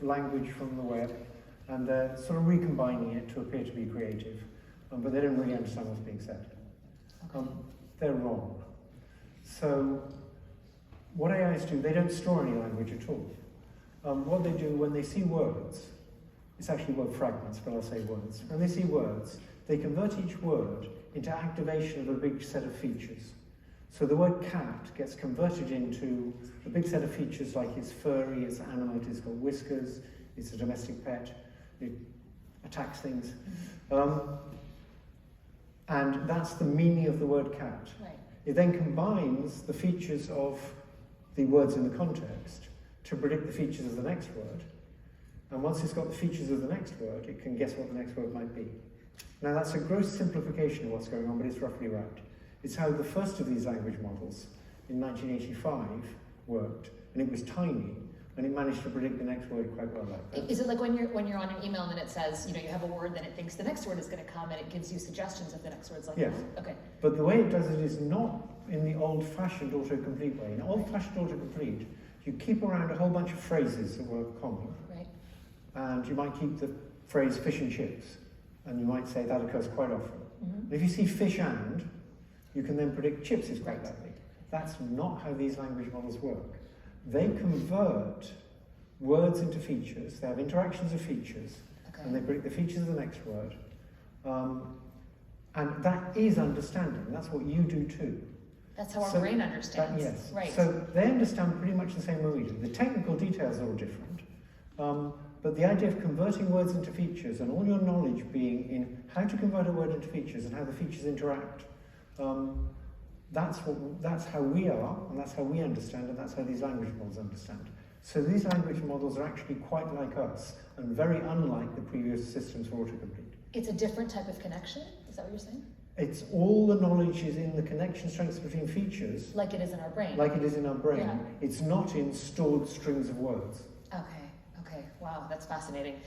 language from the web, and they're sort of recombining it to appear to be creative, but they don't really understand what's being said. They're wrong. So what AIs do, they don't store any language at all. What they do when they see words, it's actually word fragments, but I'll say words. When they see words, they convert each word into activation of a big set of features. So the word cat gets converted into a big set of features like it's furry, it's animate, it's got whiskers, it's a domestic pet, it attacks things. And that's the meaning of the word cat. Right. It then combines the features of the words in the context to predict the features of the next word. And once it's got the features of the next word, it can guess what the next word might be. Now that's a gross simplification of what's going on, but it's roughly right. It's how the first of these language models in 1985 worked, and it was tiny, and it managed to predict the next word quite well like that. Is it like when you're on an email and then it says, you have a word, then it thinks the next word is going to come, and it gives you suggestions of the next words like yes. that? Okay. But the way it does it is not in the old-fashioned autocomplete way. In old-fashioned autocomplete, you keep around a whole bunch of phrases that were common. Right. And you might keep the phrase fish and chips, and you might say that occurs quite often. And if you see fish and, you can then predict chips is quite likely. That's not how these language models work. They convert words into features, they have interactions of features, and they predict the features of the next word. And that is understanding, that's what you do too. That's how our brain understands. Yes. Right. So they understand pretty much the same way we do. The technical details are all different. But the idea of converting words into features and all your knowledge being in how to convert a word into features and how the features interact, that's how we are, and that's how we understand, and that's how these language models understand. So these language models are actually quite like us, and very unlike the previous systems for autocomplete. It's a different type of connection? Is that what you're saying? It's all the knowledge is in the connection strengths between features. Like it is in our brain? Like it is in our brain. Yeah. It's not in stored strings of words. Okay, wow, that's fascinating.